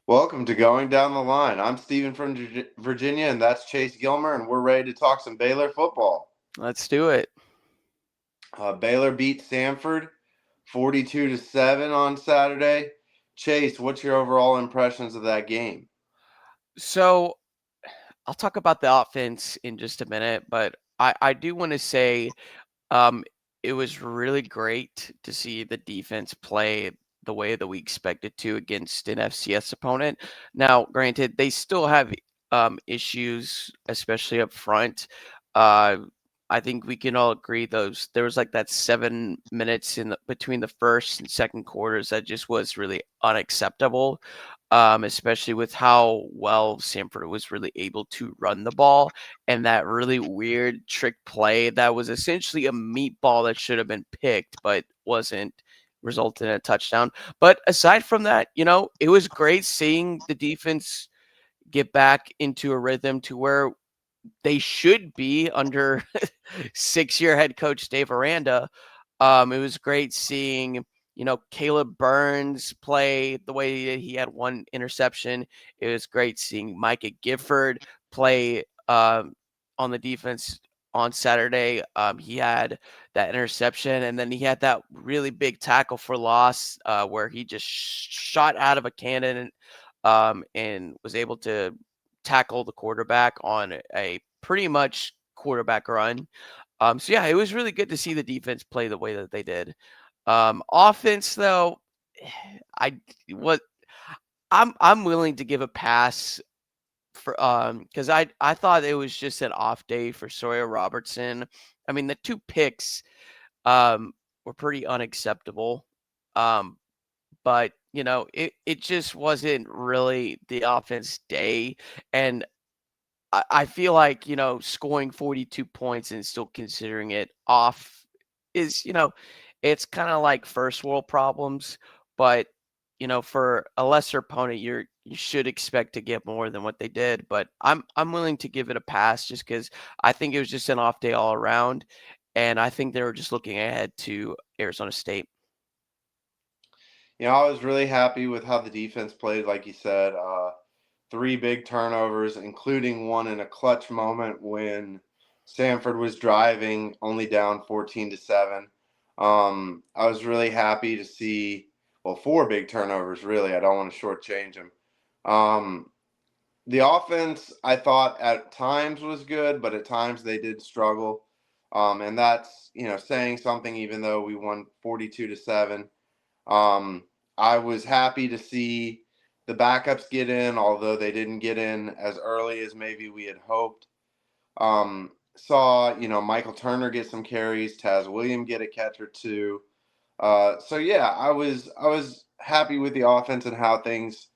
Welcome to Going Down the Line. I'm Steven from Virginia, and that's Chase Gilmer, and we're ready to talk some Baylor football. Let's do it. Baylor beat Samford 42-7 on Saturday. Chase, what's your overall impressions of that game? So I'll talk about the offense in just a minute, but I do want to say um, it was really great to see the defense play the way that we expected to against an FCS opponent. Now, granted, they still have issues, especially up front. Uh, I think we can all agree those there was like that 7 minutes between the first and second quarters that just was really unacceptable, especially with how well Samford was really able to run the ball and that really weird trick play that was essentially a meatball that should have been picked but wasn't, resulted in a touchdown. But aside from that, it was great seeing the defense get back into a rhythm to where they should be under 6-year head coach Dave Aranda. It was great seeing, Caleb Burns play the way he had one interception. It was great seeing Micah Gifford play on the defense on Saturday. He had that interception, and then he had that really big tackle for loss where he just shot out of a cannon and was able to tackle the quarterback on a pretty much quarterback run. So yeah, it was really good to see the defense play the way that they did. Offense though, I what I'm willing to give a pass for because I thought it was just an off day for Sawyer Robertson. I mean the two picks um were pretty unacceptable. Um but it just wasn't really the offense day. And I feel like, scoring 42 points and still considering it off is, it's kind of like first world problems. But, for a lesser opponent, you should expect to get more than what they did. But I'm willing to give it a pass just because I think it was just an off day all around. And I think they were just looking ahead to Arizona State. I was really happy with how the defense played, like you said. Three big turnovers, including one in a clutch moment when Samford was driving, only down 14-7. I was really happy to see, well, four big turnovers, really. I don't want to shortchange them. Um, the offense, I thought at times was good, but at times they did struggle. And that's, saying something, even though we won 42-7. Um, I was happy to see the backups get in, although they didn't get in as early as maybe we had hoped. Saw, Michael Turner get some carries, Taz William get a catch or two. So yeah, I was happy with the offense and how things,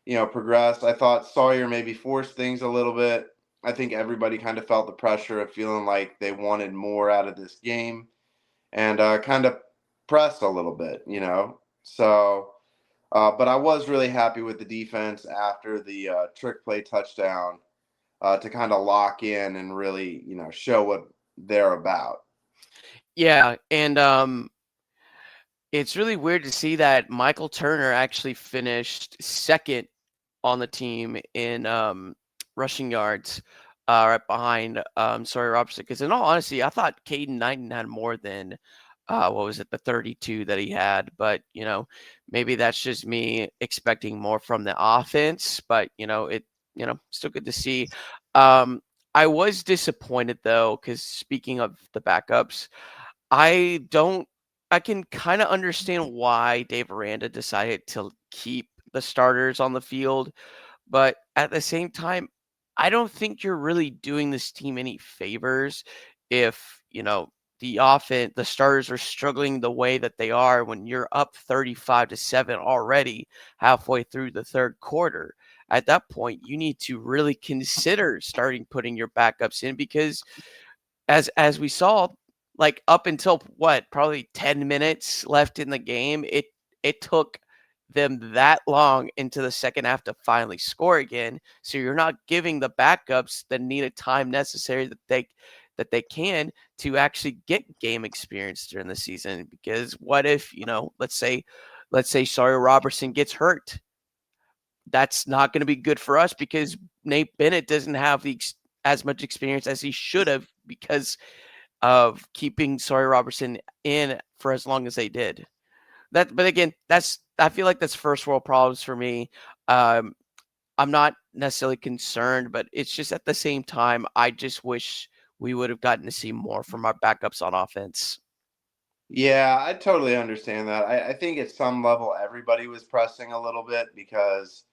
progressed. I thought Sawyer maybe forced things a little bit. I think everybody kind of felt the pressure of feeling like they wanted more out of this game and kind of pressed a little bit. So, but I was really happy with the defense after the trick play touchdown to kind of lock in and really, show what they're about. Yeah, and it's really weird to see that Michael Turner actually finished second on the team in rushing yards, right behind Sawyer Robertson. Because in all honesty, I thought Caden Knighton had more than what was it, the 32 that he had. But maybe that's just me expecting more from the offense. But still good to see. Um, I was disappointed though, because speaking of the backups, I don't. I can kind of understand why Dave Aranda decided to keep the starters on the field, but at the same time, I don't think you're really doing this team any favors if, the starters are struggling the way that they are when you're up 35-7 already halfway through the third quarter. At that point, you need to really consider starting putting your backups in because as we saw, like up until what, probably 10 minutes left in the game, it took them that long into the second half to finally score again. So you're not giving the backups the needed time necessary that they can to actually get game experience during the season. Because what if, let's say Sawyer Robertson gets hurt that's not going to be good for us because Nate Bennett doesn't have as much experience as he should have because of keeping Sawyer Robertson in for as long as they did. But again, I feel like that's first world problems for me. Um, I'm not necessarily concerned, but it's just at the same time, I just wish we would have gotten to see more from our backups on offense. Yeah, I totally understand that. I think at some level everybody was pressing a little bit because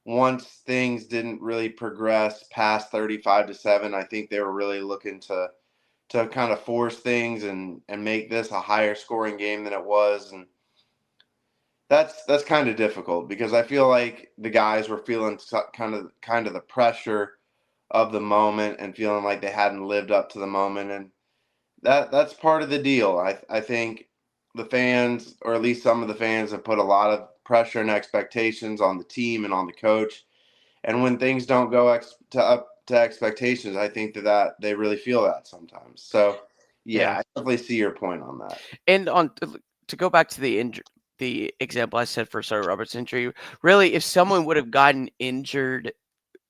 once things didn't really progress past 35-7, I think they were really looking to kind of force things and make this a higher scoring game than it was. And that's kind of difficult because I feel like the guys were feeling kind of the pressure of the moment and feeling like they hadn't lived up to the moment, and that's part of the deal. I think the fans, or at least some of the fans, have put a lot of pressure and expectations on the team and on the coach. And when things don't go up to expectations, I think that they really feel that sometimes. So, yeah, Yeah. I definitely see your point on that. And to go back to the example I said for Sawyer Roberts injury, really, if someone would have gotten injured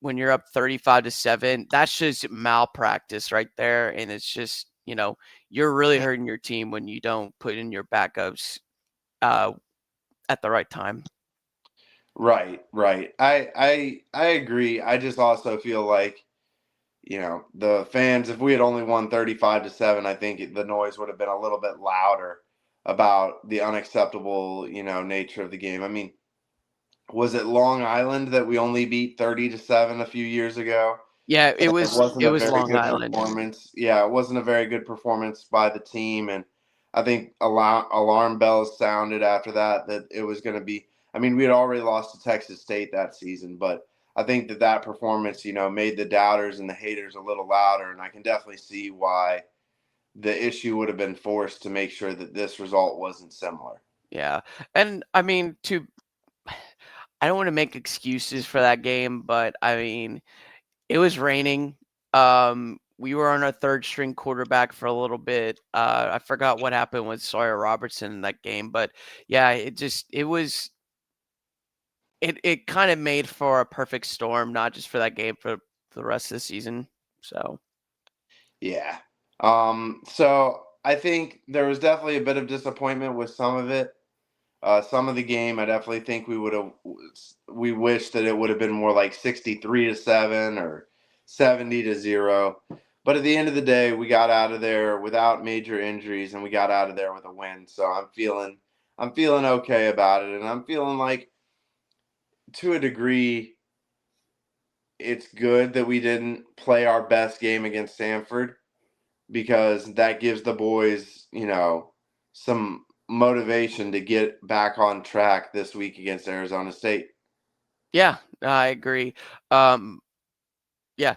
when you're up 35-7, that's just malpractice right there. And it's just, you're really hurting your team when you don't put in your backups uh, at the right time. Right, right. I agree. I just also feel like, the fans, if we had only won 35-7, I think the noise would have been a little bit louder about the unacceptable, nature of the game. I mean, was it Long Island that we only beat 30-7 a few years ago? Yeah, it It was wasn't it a was very Long good Island. performance. Yeah, it wasn't a very good performance by the team, and I think alarm bells sounded after that it was going to be. I mean, we had already lost to Texas State that season, but I think that performance, made the doubters and the haters a little louder, and I can definitely see why the issue would have been forced to make sure that this result wasn't similar. Yeah. And I mean, I don't want to make excuses for that game, but I mean, it was raining. We were on our third string quarterback for a little bit. I forgot what happened with Sawyer Robertson in that game, but yeah, it kind of made for a perfect storm, not just for that game, for the rest of the season. So Yeah. So I think there was definitely a bit of disappointment with some of it. Some of the game, I definitely think we wish that it would have been more like 63-7 or 70-0. But at the end of the day, we got out of there without major injuries and we got out of there with a win. So I'm feeling okay about it. And I'm feeling like, to a degree, it's good that we didn't play our best game against Samford, because that gives the boys, some motivation to get back on track this week against Arizona State. yeah, I agree. Um, yeah,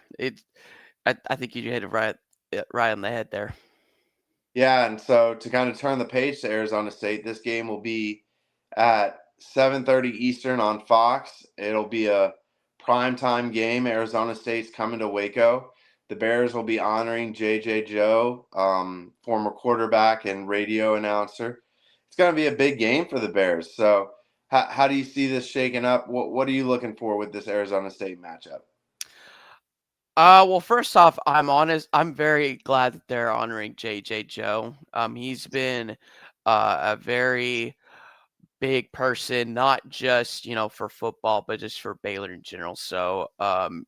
I think you hit it right on the head there. Yeah, and so to kind of turn the page to Arizona State, this game will be at 7:30 Eastern on Fox. It'll be a primetime game. Arizona State's coming to Waco. The Bears will be honoring J.J. Joe, former quarterback and radio announcer. It's going to be a big game for the Bears. So, how do you see this shaking up? What are you looking for with this Arizona State matchup? Well, first off, I'm honest. I'm very glad that they're honoring JJ Joe. He's been a very big person, not just for football, but just for Baylor in general. So,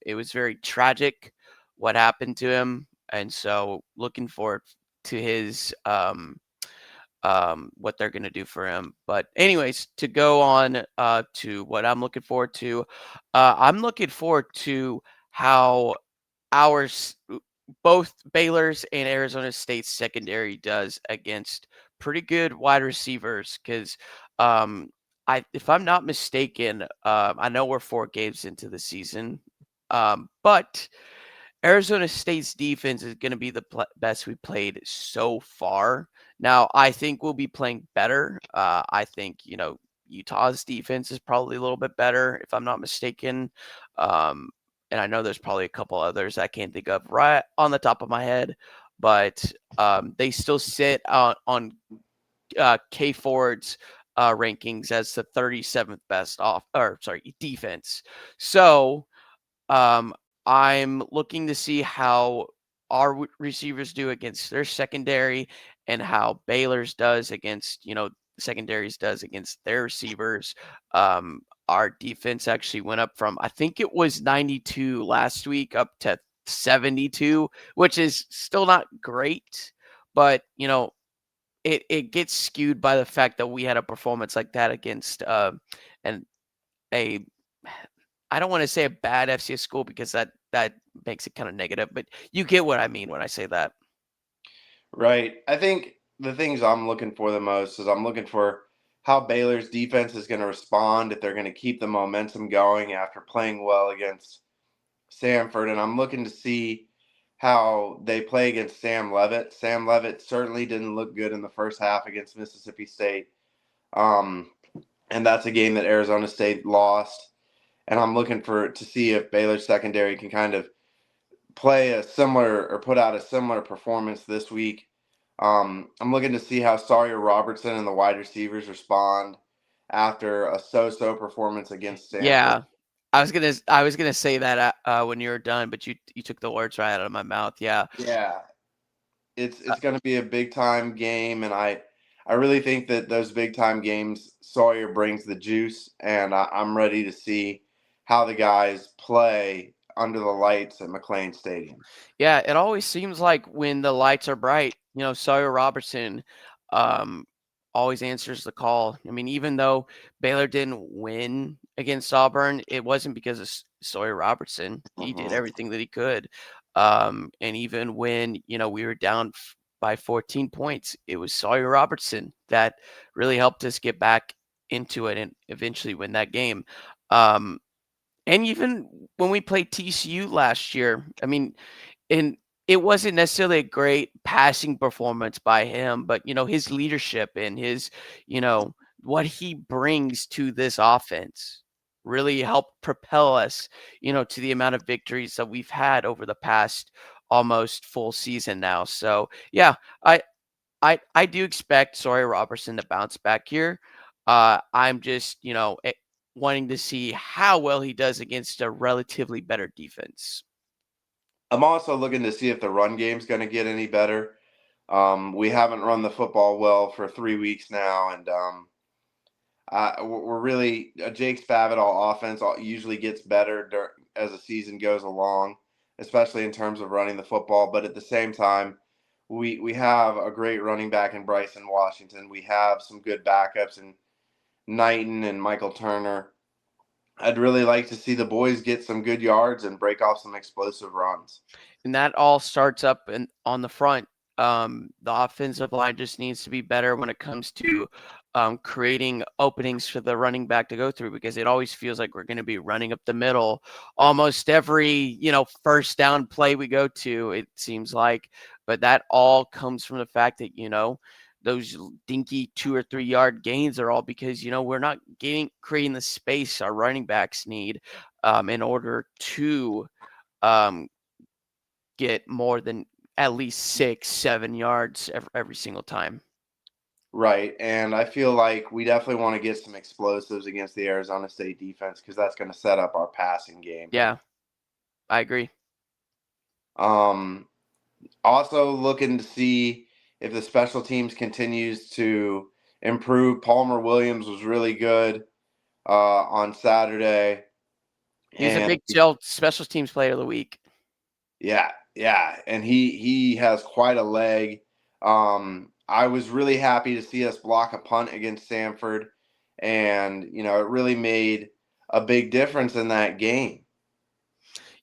it was very tragic what happened to him, and so looking forward to his what they're gonna do for him. But anyways, to go on to what I'm looking forward to, I'm looking forward to how ours both Baylor's and Arizona State's secondary does against pretty good wide receivers because um I if I'm not mistaken, I know we're 4 games into the season, but Arizona State's defense is going to be the best we played so far. Now, I think we'll be playing better. I think, Utah's defense is probably a little bit better, if I'm not mistaken. Um, and I know there's probably a couple others I can't think of right on the top of my head, but they still sit on K Ford's rankings as the 37th best defense. So I'm looking to see how our receivers do against their secondary and how Baylor's does against, secondaries does against their receivers. Our defense actually went up from, I think it was 92 last week up to 72, which is still not great, but it gets skewed by the fact that we had a performance like that against and a I don't want to say a bad FCS school because that makes it kind of negative, but you get what I mean when I say that. Right. I think the things I'm looking for the most is I'm looking for how Baylor's defense is going to respond, if they're going to keep the momentum going after playing well against Samford. And I'm looking to see how they play against Sam Levitt. Sam Levitt certainly didn't look good in the first half against Mississippi State. Um, and that's a game that Arizona State lost. And I'm looking for to see if Baylor's secondary can kind of play a similar or put out a similar performance this week. I'm looking to see how Sawyer Robertson and the wide receivers respond after a so-so performance against Samford. Yeah. I was gonna say that when you were done, but you took the words right out of my mouth. Yeah. Yeah, it's going to be a big time game, and I really think that those big time games Sawyer brings the juice, and I'm ready to see how the guys play under the lights at McLean Stadium. Yeah, it always seems like when the lights are bright, Sawyer Robertson um, always answers the call. I mean, even though Baylor didn't win against Auburn, it wasn't because of Sawyer Robertson. He did Hmm. everything that he could. And even when, we were down by 14 points, it was Sawyer Robertson that really helped us get back into it and eventually win that game. Um, and even when we played TCU last year, I mean, and it wasn't necessarily a great passing performance by him, but his leadership and his, what he brings to this offense really helped propel us, to the amount of victories that we've had over the past almost full season now. So yeah, I do expect Sawyer Robertson to bounce back here. I'm just, wanting to see how well he does against a relatively better defense. I'm also looking to see if the run game's going to get any better. We haven't run the football well for 3 weeks now, and we're really Jake Spavital offense usually gets better as the season goes along, especially in terms of running the football. But at the same time, we have a great running back in Bryson Washington. We have some good backups in Knighton and Michael Turner. I'd really like to see the boys get some good yards and break off some explosive runs. And that all starts up on the front. The offensive line just needs to be better when it comes to creating openings for the running back to go through, because it always feels like we're going to be running up the middle almost every first down play we go to, it seems like. But that all comes from the fact that those dinky 2 or 3 yard gains are all because we're not creating the space our running backs need in order to um, get more than at least 6, 7 yards every single time. Right. And I feel like we definitely want to get some explosives against the Arizona State defense because that's going to set up our passing game. Yeah, I agree. Um, Also looking to see if the special teams continues to improve. Palmer Williams was really good on Saturday. He's a And Big 12 special teams player of the week. yeah, yeah. And he has quite a leg. I was really happy to see us block a punt against Samford. And, it really made a big difference in that game.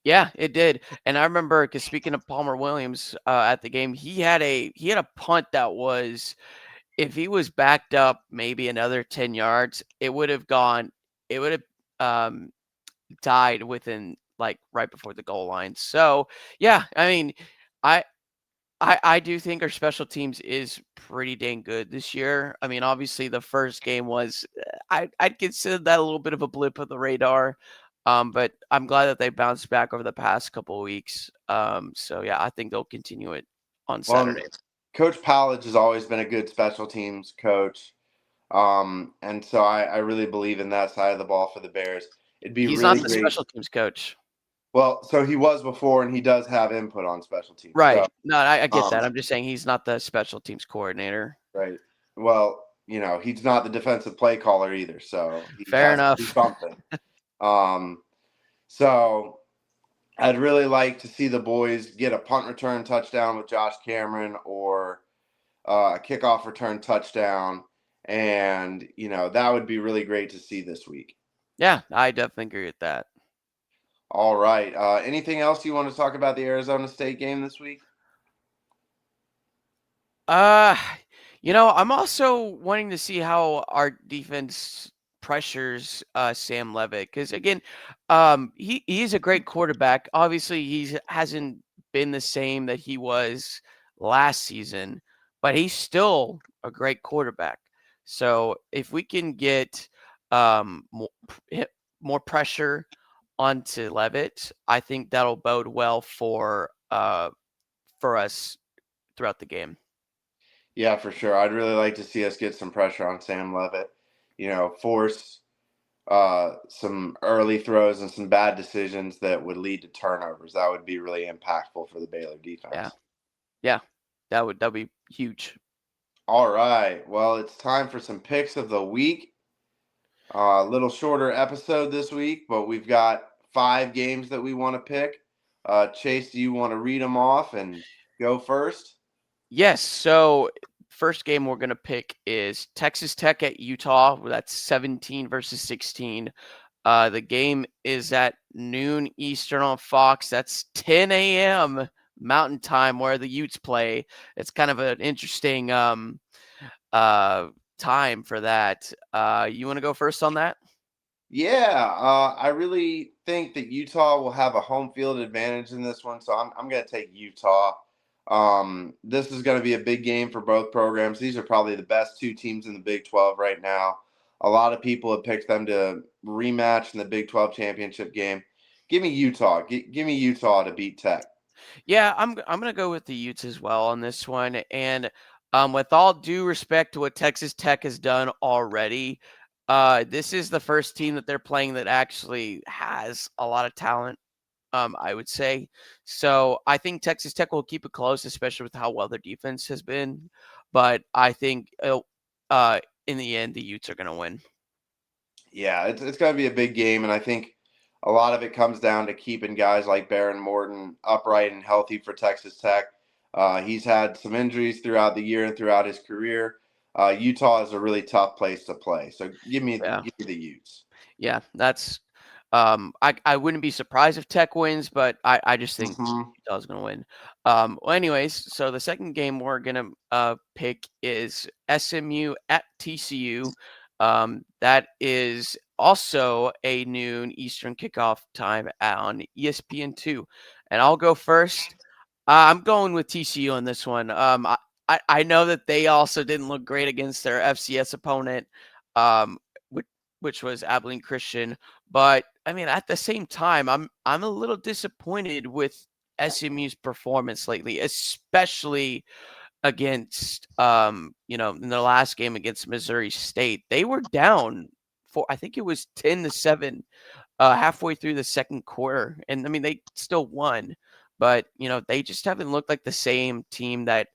Yeah, it did. And I remember, because speaking of Palmer Williams, at the game, he had a punt that was, if he was backed up maybe another 10 yards, it would have um, died within, like, right before the goal line. So yeah, I mean, I I do think our special teams is pretty dang good this year. I mean, obviously the first game was, I'd consider that a little bit of a blip of the radar. But I'm glad that they bounced back over the past couple of weeks. So yeah, I think they'll continue it on Well, Saturday. Coach Powledge has always been a good special teams coach. And so I really believe in that side of the ball for the Bears. It'd be He's really not the great. special teams coach. Well, so he was before, and he does have input on special teams. So, Right. No, I get um, that. I'm just saying he's not the special teams coordinator. right. Well, he's not the defensive play caller either, so he Fair has to do enough. something. Um, so I'd really like to see the boys get a punt return touchdown with Josh Cameron, or a kickoff return touchdown, and that would be really great to see this week. Yeah, I definitely agree with that. All right. Anything else you want to talk about the Arizona State game this week? Uh, I'm also wanting to see how our defense pressures Sam Levitt, because again, he's a great quarterback. Obviously, he hasn't been the same that he was last season, but he's still a great quarterback. So if we can get more, more pressure onto Levitt, I think that'll bode well for us throughout the game. Yeah, for sure. I'd really like to see us get some pressure on Sam Levitt. Force some early throws and some bad decisions that would lead to turnovers. That would be really impactful for the Baylor Yeah. defense. Yeah, that'd be huge. All right. Well, it's time for some picks of the week. A little shorter episode this week, but we've got 5 games that we want to pick. Chase, do you want to read them off and go first? Yes. So first game we're gonna pick is Texas Tech at Utah. That's 17 versus 16. The game is at noon Eastern on Fox. That's 10 a.m. Mountain Time where the Utes play. It's kind of an interesting time for that. You want to go first on that? Yeah, I really think that Utah will have a home field advantage in this one, so I'm going to take Utah. This is going to be a big game for both programs. These are probably the best 2 teams in the Big 12 right now. A lot of people have picked them to rematch in the Big 12 championship game. Give me Utah. Give me Utah to beat Tech. Yeah, I'm gonna go with the Utes as well on this one. And with all due respect to what Texas Tech has done already, this is the first team that they're playing that actually has a lot of talent. I would say. So I think Texas Tech will keep it close, especially with how well their defense has been. But I think in the end, the Utes are gonna win. Yeah, it's going to be a big game, and I think a lot of it comes down to keeping guys like Baron Morton upright and healthy for Texas Tech. He's had some injuries throughout the year and throughout his career. Utah is a really tough place to play, so Yeah. give me the Utes. Yeah, that's I wouldn't be surprised if Tech wins, but I just think Hmm. Utah's gonna win. Well, anyways, so the second game we're gonna pick is SMU at TCU. That is also a noon Eastern kickoff time on ESPN2. And I'll go first. I'm going with TCU on this one. I know that they also didn't look great against their FCS opponent, um, which, which was Abilene Christian. But I mean, at the same time, I'm a little disappointed with SMU's performance lately, especially against in the last game against Missouri State. They were down for I think it was 10-7 halfway through the second quarter. And I mean, they still won, but they just haven't looked like the same team that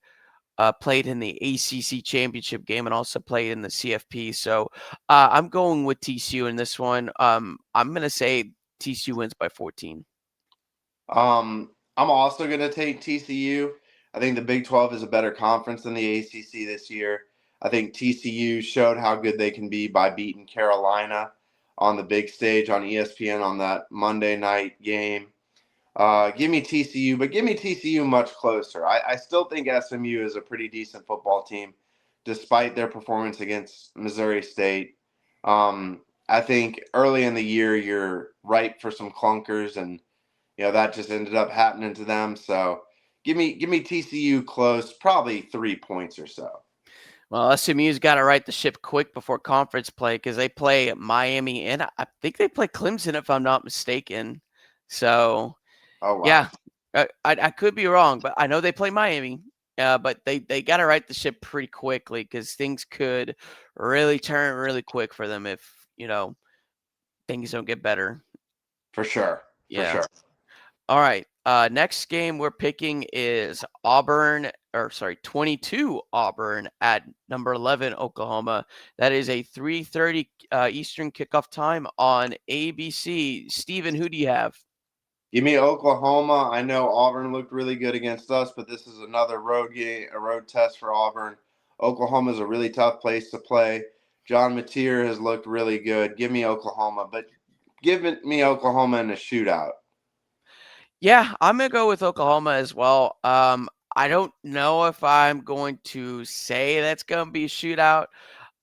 played in the ACC championship game and also played in the CFP. So I'm going with TCU in this one. I'm going to say TCU wins by 14. I'm also going to take TCU. I think the Big 12 is a better conference than the ACC this year. I think TCU showed how good they can be by beating Carolina on the big stage on ESPN on that Monday night game. Give me TCU, but give me TCU much closer. I still think SMU is a pretty decent football team, despite their performance against Missouri State. I think early in the year you're ripe for some clunkers, and that just ended up happening to them. So give me TCU close, probably 3 points or so. Well, SMU's got to right the ship quick before conference play because they play Miami and I think they play Clemson if I'm not mistaken. So Oh wow. yeah, I could be wrong, but I know they play Miami. But they got to right the ship pretty quickly because things could really turn really quick for them if things don't get better. For sure. For Yeah. sure. All right. Next game we're picking is Auburn, or sorry, 22 Auburn at number 11 Oklahoma. That is a 3:30 Eastern kickoff time on ABC. Steven, who do you have? Give me Oklahoma. I know Auburn looked really good against us, but this is another road game, a road test for Auburn. Oklahoma is a really tough place to play. John Mateer has looked really good. Give me Oklahoma, but give me Oklahoma in a shootout. Yeah, I'm gonna go with Oklahoma as well. I don't know if I'm going to say that's gonna be a shootout.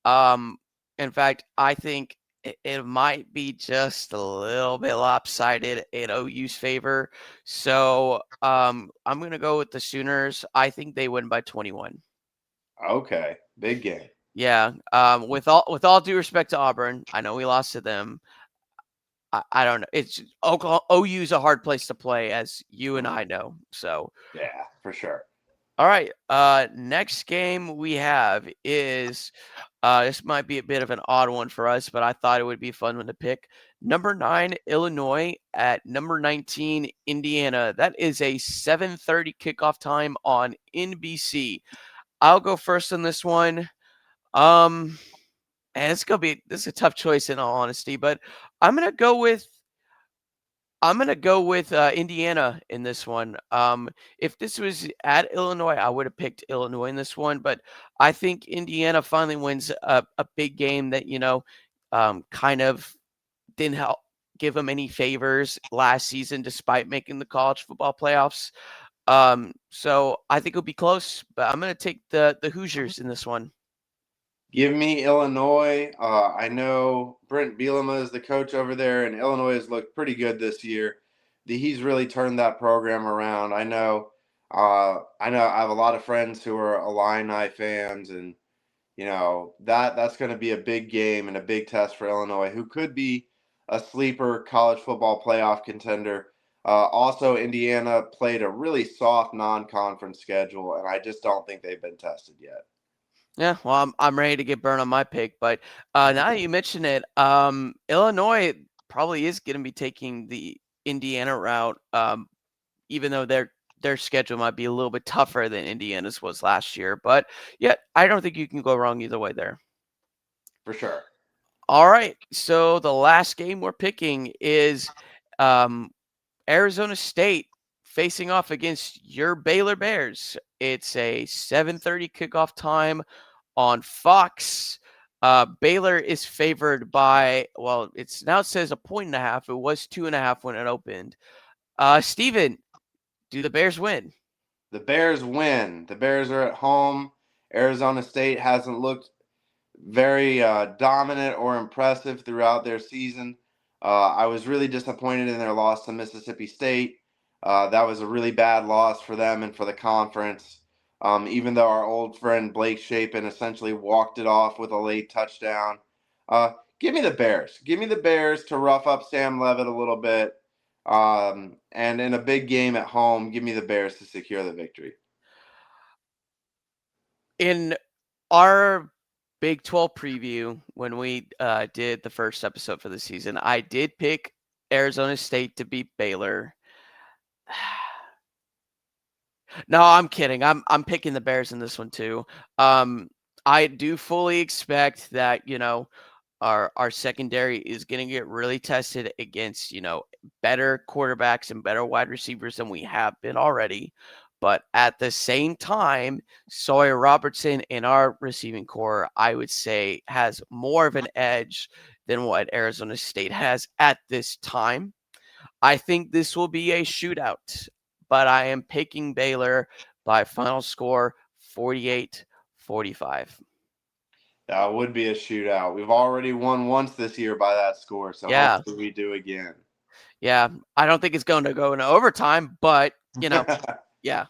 Um, in fact, I think it might be just a little bit lopsided in OU's favor. So I'm gonna go with the Sooners. I think they win by 21. Okay, big game. Yeah. With all due respect to Auburn, I know we lost to them. I don't know. It's Oklahoma. OU's a hard place to play, as you and I know. So Yeah, for sure. all right. Next game we have is this might be a bit of an odd one for us, but I thought it would be a fun one to pick. Number 9 Illinois at number 19 Indiana. That is a 7:30 kickoff time on NBC. I'll go first on this one. Um, and this is a tough choice in all honesty, but I'm gonna go with Indiana in this one. If this was at Illinois, I would have picked Illinois in this one, but I think Indiana finally wins a big game that kind of didn't help give them any favors last season, despite making the college football playoffs. So I think it'll be close, but I'm going to take the Hoosiers in this one. Give me Illinois. I know Brent Bielema is the coach over there, and Illinois has looked pretty good this year. He's really turned that program around. I know. I know. I have a lot of friends who are Illini fans, and that's going to be a big game and a big test for Illinois, who could be a sleeper college football playoff contender. Also, Indiana played a really soft non-conference schedule, and I just don't think they've been tested yet. Yeah, well, I'm ready to get burned on my pick, but now that you mention it, Illinois probably is going to be taking the Indiana route, even though their schedule might be a little bit tougher than Indiana's was last year. But yeah, I don't think you can go wrong either way there. For sure. All right, so the last game we're picking is um, Arizona State facing off against your Baylor Bears. It's a 7:30 kickoff time on Fox. Baylor is favored by, well, it's now it says 1.5. It was 2.5 when it opened. Steven, do the Bears win? The Bears win. The Bears are at home. Arizona State hasn't looked very dominant or impressive throughout their season. I was really disappointed in their loss to Mississippi State. That was a really bad loss for them and for the conference. Even though our old friend Blake Shapen essentially walked it off with a late touchdown. Give me the Bears. Give me the Bears to rough up Sam Levitt a little bit. And in a big game at home, give me the Bears to secure the victory. In our Big 12 preview, when we did the first episode for the season, I did pick Arizona State to beat Baylor. No, I'm kidding. I'm picking the Bears in this one too. Um, I do fully expect that our secondary is going to get really tested against better quarterbacks and better wide receivers than we have been already. But at the same time, Sawyer Robertson in our receiving core, I would say, has more of an edge than what Arizona State has at this time. I think this will be a shootout, but I am picking Baylor by final score 48-45. That would be a shootout. We've already won once this year by that score, so Yeah, hopefully we do again. yeah. I don't think it's going to go into overtime, but yeah,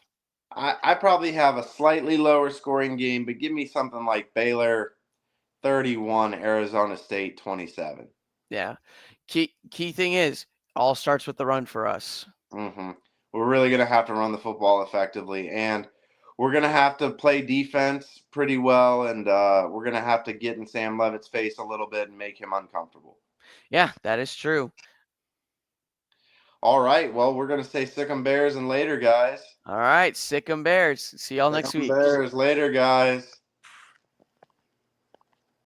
I probably have a slightly lower scoring game, but give me something like Baylor 31, Arizona State 27. yeah. Key thing is, all starts with the run for us. We're really going to have to run the football effectively, and we're gonna have to play defense pretty well, and we're gonna have to get in Sam Levitt's face a little bit and make him uncomfortable. Yeah, that is true. All right, well, we're gonna say sick 'em Bears and later, guys. All right, sick 'em Bears. See y'all Sick next 'em week. Bears later, guys.